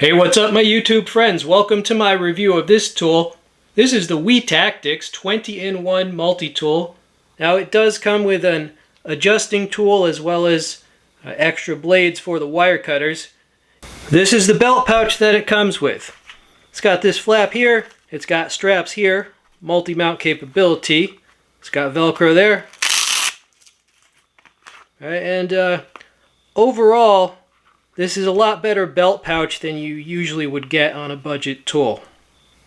Hey, what's up my YouTube friends? Welcome to my review of this tool. This is the Wetactics 20-in-1 multi-tool. Now it does come with an adjusting tool as well as extra blades for the wire cutters. This is the belt pouch that it comes with. It's got this flap here, it's got straps here, multi-mount capability. It's got Velcro there. All right, and overall, this is a lot better belt pouch than you usually would get on a budget tool.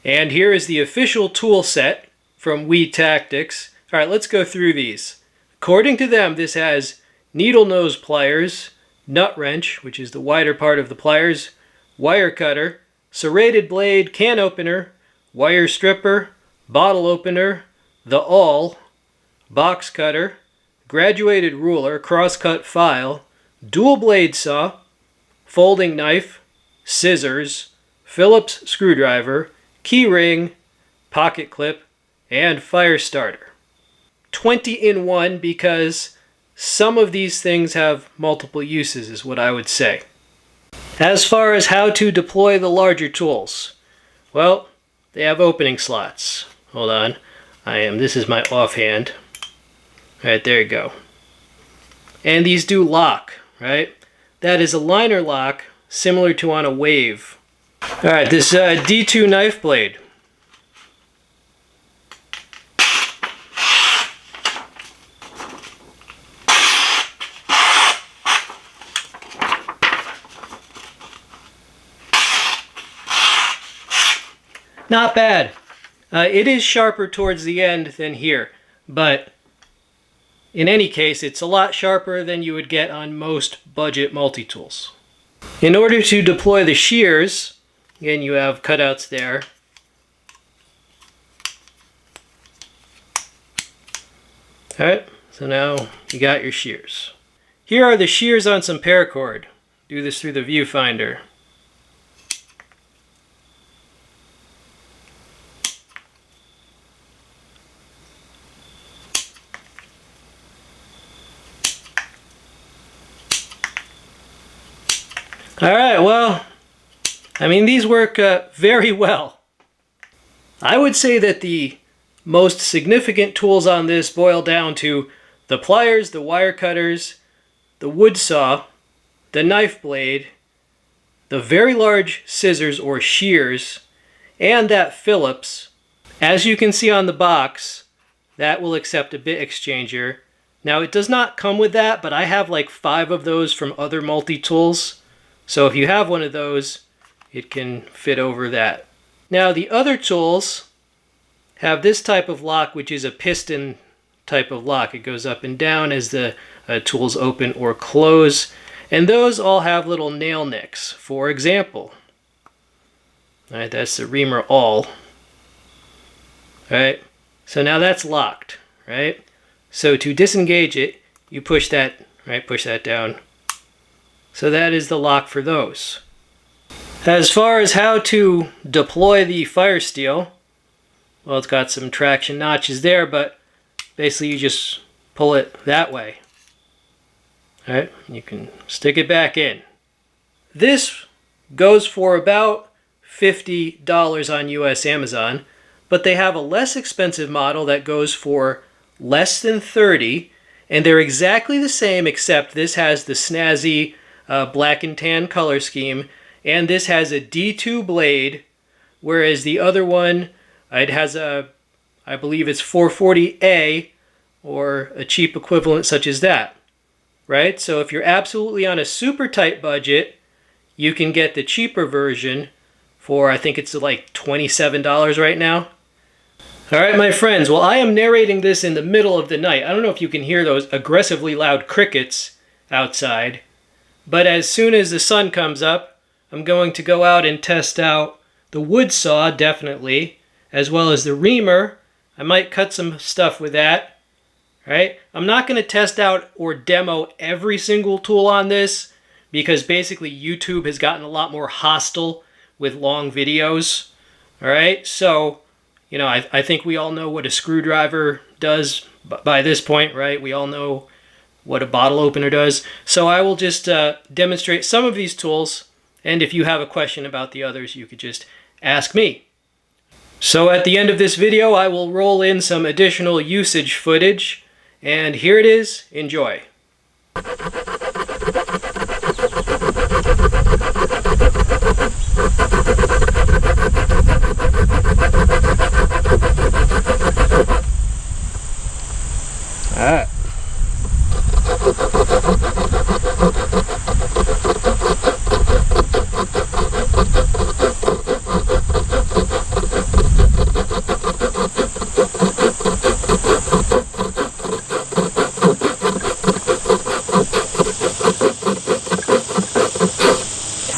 And here is the official tool set from Wetactics. All right, let's go through these. According to them, this has needle nose pliers, nut wrench, which is the wider part of the pliers, wire cutter, serrated blade, can opener, wire stripper, bottle opener, the awl, box cutter, graduated ruler, crosscut file, dual blade saw, folding knife, scissors, Phillips screwdriver, key ring, pocket clip, and Firestarter. 20-in-1 because some of these things have multiple uses is what I would say. As far as how to deploy the larger tools, well, they have opening slots. Hold on, this is my offhand. Alright, there you go. And these do lock, right? That is a liner lock, similar to on a wave. Alright, this D2 knife blade. Not bad. It is sharper towards the end than here, but in any case, it's a lot sharper than you would get on most budget multi-tools. In order to deploy the shears, again you have cutouts there. Alright, so now you got your shears. Here are the shears on some paracord. Do this through the viewfinder. Alright, well, these work very well. I would say that the most significant tools on this boil down to the pliers, the wire cutters, the wood saw, the knife blade, the very large scissors or shears, and that Phillips. As you can see on the box, that will accept a bit exchanger. Now it does not come with that, but I have like 5 of those from other multi-tools. So if you have one of those, it can fit over that. Now the other tools have this type of lock, which is a piston type of lock. It goes up and down as the tools open or close. And those all have little nail nicks. For example, all right, that's the Reamer awl. All right, so now that's locked, right? So to disengage it, you push that, right? Push that down. So that is the lock for those. As far as how to deploy the fire steel, well, it's got some traction notches there, but basically you just pull it that way. All right, you can stick it back in. This goes for about $50 on US Amazon, but they have a less expensive model that goes for less than $30, and they're exactly the same except this has the snazzy black and tan color scheme, and this has a D2 blade, whereas the other one, it has a, I believe it's 440A, or a cheap equivalent such as that, right? So if you're absolutely on a super tight budget, you can get the cheaper version for, I think it's like $27 right now. All right, my friends, well, I am narrating this in the middle of the night. I don't know if you can hear those aggressively loud crickets outside. But as soon as the sun comes up, I'm going to go out and test out the wood saw, definitely, as well as the Reamer. I might cut some stuff with that, right? I'm not going to test out or demo every single tool on this because basically YouTube has gotten a lot more hostile with long videos, all right? So, you know, I think we all know what a screwdriver does by this point, right? We all know what a bottle opener does. So I will just demonstrate some of these tools And if you have a question about the others, you could just ask me. So at the end of this video, I will roll in some additional usage footage, and here it is. Enjoy. Alright.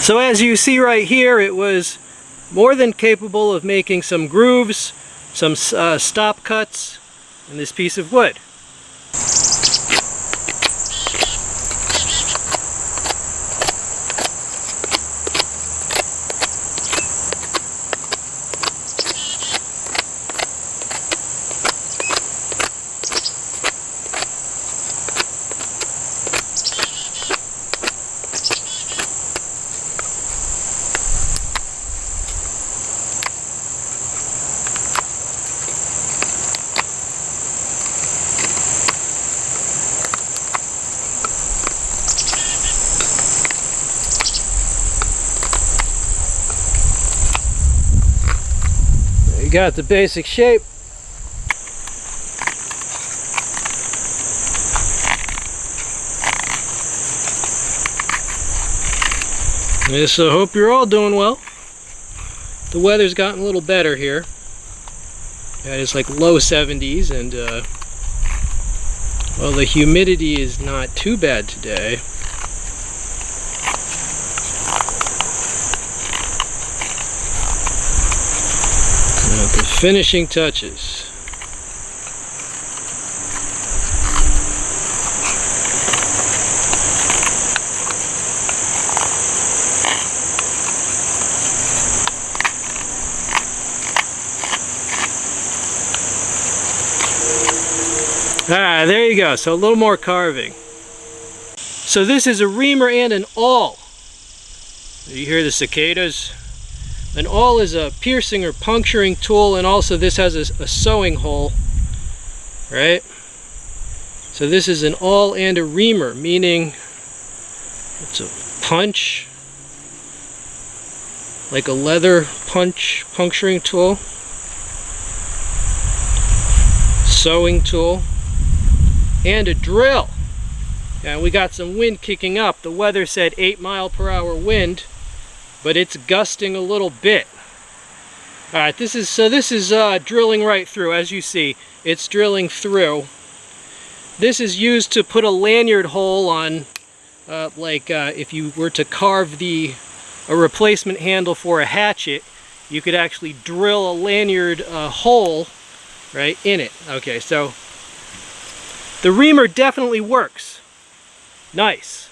So as you see right here, it was more than capable of making some grooves, some stop cuts in this piece of wood. Got the basic shape. Yes, I hope you're all doing well. The weather's gotten a little better here. Yeah, it's like low 70s, and well, the humidity is not too bad today. The finishing touches. Ah, there you go. So a little more carving. So this is a reamer and an awl. You hear the cicadas? An awl is a piercing or puncturing tool, and also this has a sewing hole, right? So this is an awl and a reamer, meaning it's a punch, like a leather puncturing tool, sewing tool, and a drill. And we got some wind kicking up. The weather said 8-mile-per-hour wind, but it's gusting a little bit. Alright, this is drilling right through. As you see, it's drilling through. This is used to put a lanyard hole on, if you were to carve a replacement handle for a hatchet, you could actually drill a lanyard hole right in it. Okay, so the reamer definitely works. Nice.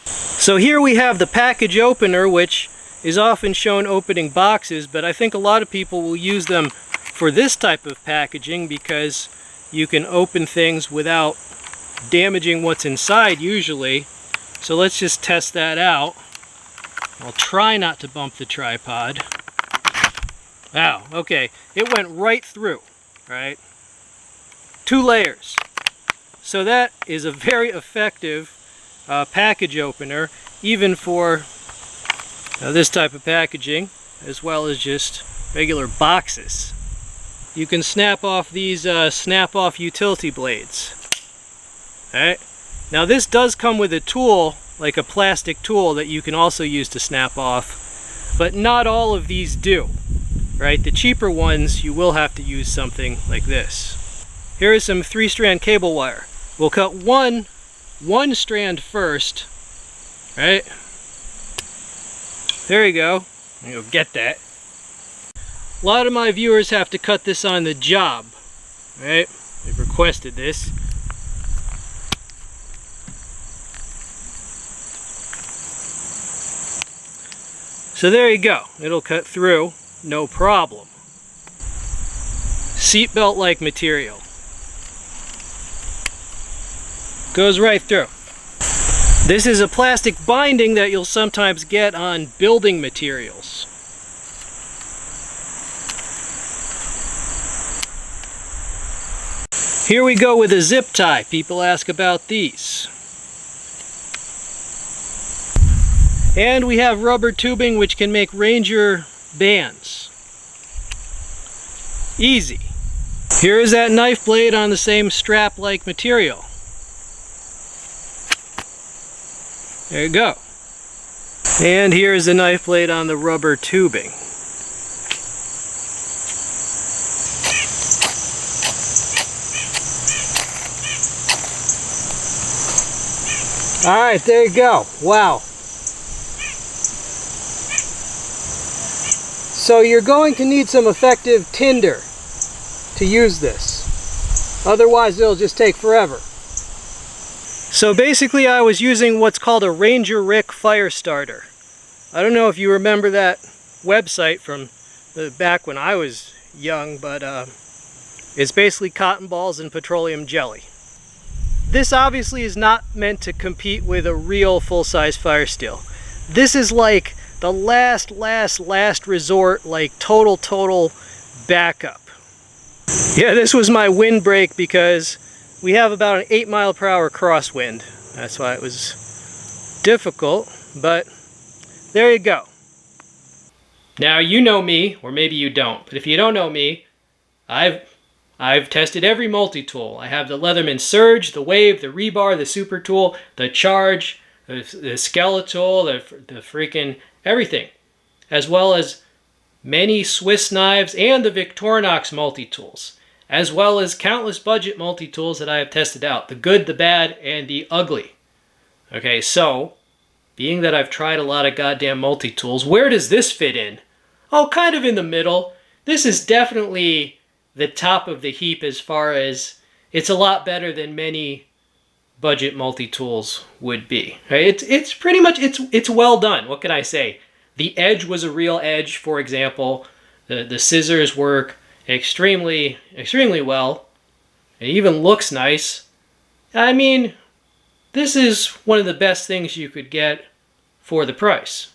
So here we have the package opener, which is often shown opening boxes, but I think a lot of people will use them for this type of packaging because you can open things without damaging what's inside usually. So let's just test that out. I'll try not to bump the tripod. Wow, okay, it went right through, right? 2 layers. So that is a very effective package opener, even for this type of packaging, as well as just regular boxes. You can snap off these snap-off utility blades. Alright, now this does come with a tool, like a plastic tool that you can also use to snap off, but not all of these do. Right, the cheaper ones you will have to use something like this. Here is some 3-strand cable wire. We'll cut one strand first, right? There you go. You'll get that. A lot of my viewers have to cut this on the job, right? They've requested this. So there you go. It'll cut through, no problem. Seatbelt-like material. Goes right through. This is a plastic binding that you'll sometimes get on building materials. Here we go with a zip tie. People ask about these. And we have rubber tubing which can make Ranger bands. Easy. Here is that knife blade on the same strap-like material. There you go. And here's the knife blade on the rubber tubing. Alright, there you go. Wow. So you're going to need some effective tinder to use this. Otherwise it'll just take forever. So basically I was using what's called a Ranger Rick Firestarter. I don't know if you remember that website from back when I was young, but it's basically cotton balls and petroleum jelly. This obviously is not meant to compete with a real full-size fire steel. This is like the last resort, like total backup. Yeah, this was my windbreak because we have about an 8-mile-per-hour crosswind. That's why it was difficult, but there you go. Now you know me, or maybe you don't, but if you don't know me, I've tested every multi-tool. I have the Leatherman Surge, the Wave, the Rebar, the Super Tool, the Charge, the Skeletal, the freaking everything, as well as many Swiss knives and the Victorinox multi-tools, as well as countless budget multi-tools that I have tested out, the good, the bad, and the ugly. Okay, so, being that I've tried a lot of goddamn multi-tools, where does this fit in? Oh, kind of in the middle. This is definitely the top of the heap as far as it's a lot better than many budget multi-tools would be. Right? It's pretty much, it's well done. What can I say? The edge was a real edge, for example. The scissors work extremely well. It even looks nice. I mean, this is one of the best things you could get for the price.